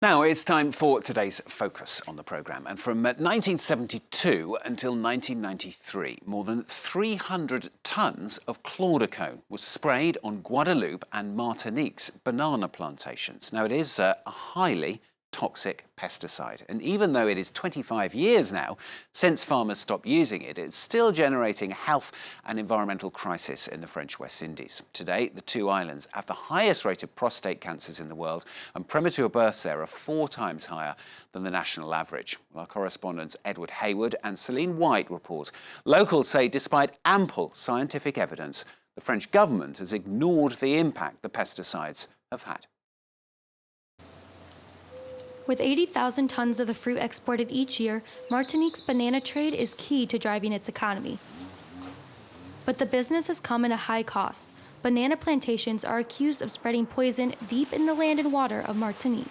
Now it's time for today's focus on the programme. And from 1972 until 1993, more than 300 tonnes of chlordecone was sprayed on Guadeloupe and Martinique's banana plantations. Now it is a highly toxic pesticide, and even though it is 25 years now since farmers stopped using it, it's still generating a health and environmental crisis in the French West Indies. Today, the two islands have the highest rate of prostate cancers in the world, and premature births there are 4 times higher than the national average. Our correspondents Edward Hayward and Celine White report. Locals say despite ample scientific evidence, the French government has ignored the impact the pesticides have had. With 80,000 tons of the fruit exported each year, Martinique's banana trade is key to driving its economy. But the business has come at a high cost. Banana plantations are accused of spreading poison deep in the land and water of Martinique.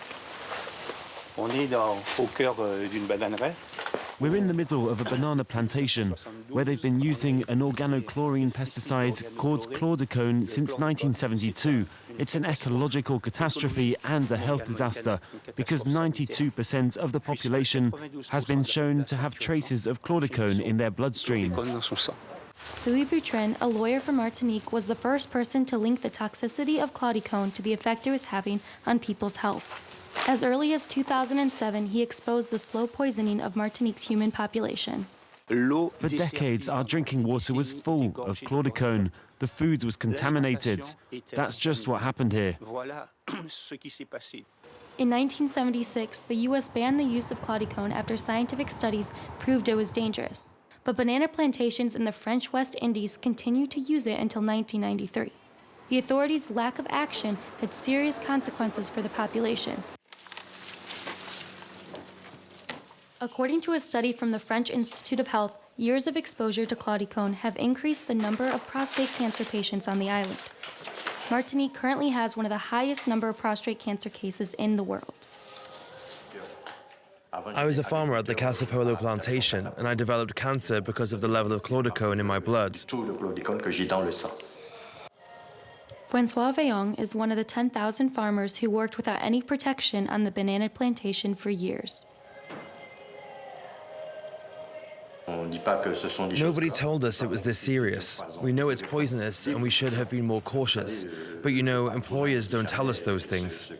We're in the middle of a banana plantation where they've been using an organochlorine pesticide called chlordecone since 1972. It's an ecological catastrophe and a health disaster because 92% of the population has been shown to have traces of chlordecone in their bloodstream. BOUTRIN, a lawyer from Martinique, was the first person to link the toxicity of chlordecone to the effect it was having on people's health. As early as 2007, he exposed the slow poisoning of Martinique's human population. For decades, our drinking water was full of chlordecone. The food was contaminated. That's just what happened here. In 1976, the U.S. banned the use of chlordecone after scientific studies proved it was dangerous. But banana plantations in the French West Indies continued to use it until 1993. The authorities' lack of action had serious consequences for the population. According to a study from the French Institute of Health, years of exposure to chlordecone have increased the number of prostate cancer patients on the island. Martinique currently has one of the highest number of prostate cancer cases in the world. I was a farmer at the Casapolo plantation, and I developed cancer because of the level of chlordecone in my blood. Francois VAILLANT is one of the 10,000 farmers who worked without any protection on the banana plantation for years. Nobody told us it was this serious. We know it's poisonous and we should have been more cautious. But you know, employers don't tell us those things.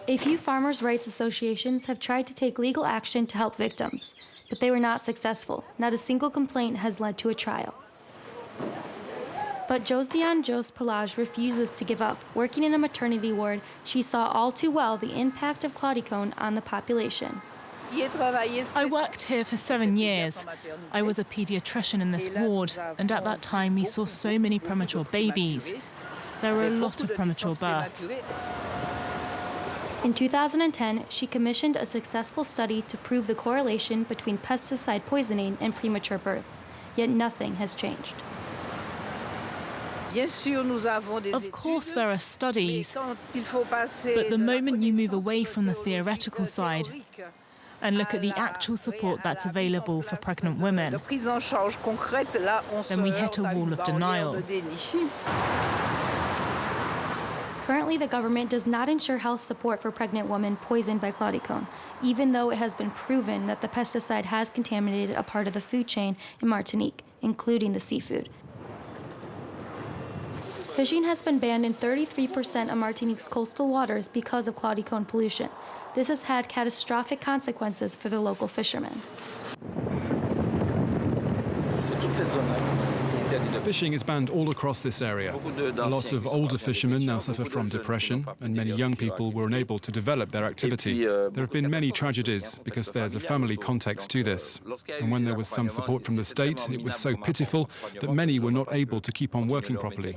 A few farmers' rights associations have tried to take legal action to help victims, but they were not successful. Not a single complaint has led to a trial. But Josiane Jos Pelage refuses to give up. Working in a maternity ward, she saw all too well the impact of chlordecone on the population. I worked here for 7 years. I was a pediatrician in this ward, and at that time we saw so many premature babies. There were a lot of premature births. In 2010, she commissioned a successful study to prove the correlation between pesticide poisoning and premature births, yet nothing has changed. Of course there are studies, but the moment you move away from the theoretical side and look at the actual support that's available for pregnant women, then we hit a wall of denial. Currently, the government does not ensure health support for pregnant women poisoned by chlordecone, even though it has been proven that the pesticide has contaminated a part of the food chain in Martinique, including the seafood. Fishing has been banned in 33% of Martinique's coastal waters because of chlordecone pollution. This has had catastrophic consequences for the local fishermen. Fishing is banned all across this area. A lot of older fishermen now suffer from depression, and many young people were unable to develop their activity. There have been many tragedies because there's a family context to this. And when there was some support from the state, it was so pitiful that many were not able to keep on working properly.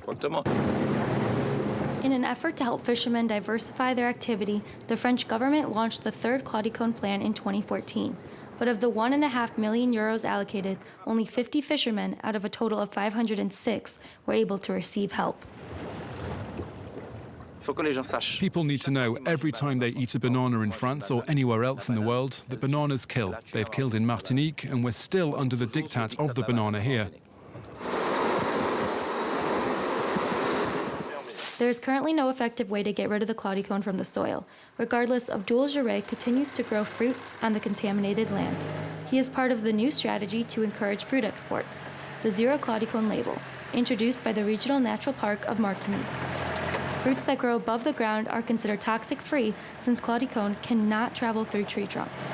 In an effort to help fishermen diversify their activity, the French government launched the third chlordecone plan in 2014. But of the €1.5 million allocated, only 50 fishermen out of a total of 506 were able to receive help. People need to know every time they eat a banana in France or anywhere else in the world that bananas kill. They've killed in Martinique, and we're still under the diktat of the banana here. There is currently no effective way to get rid of the chlordecone from the soil. Regardless, Abdul-Jareh continues to grow fruits on the contaminated land. He is part of the new strategy to encourage fruit exports, the Zero Chlordecone label, introduced by the Regional Natural Park of Martinique. Fruits that grow above the ground are considered toxic-free since chlordecone cannot travel through tree trunks.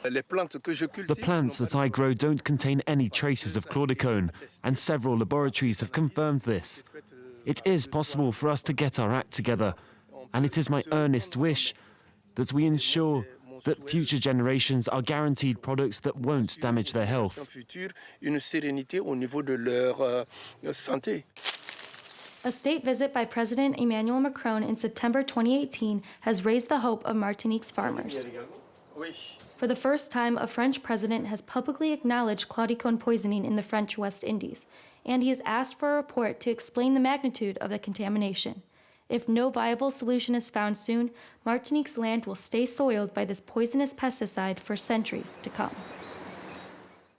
The plants that I grow don't contain any traces of chlordecone, and several laboratories have confirmed this. It is possible for us to get our act together, and it is my earnest wish that we ensure that future generations are guaranteed products that won't damage their health. A state visit by President Emmanuel Macron in September 2018 has raised the hope of Martinique's farmers. For the first time, a French president has publicly acknowledged chlordecone poisoning in the French West Indies, and he has asked for a report to explain the magnitude of the contamination. If no viable solution is found soon, Martinique's land will stay soiled by this poisonous pesticide for centuries to come.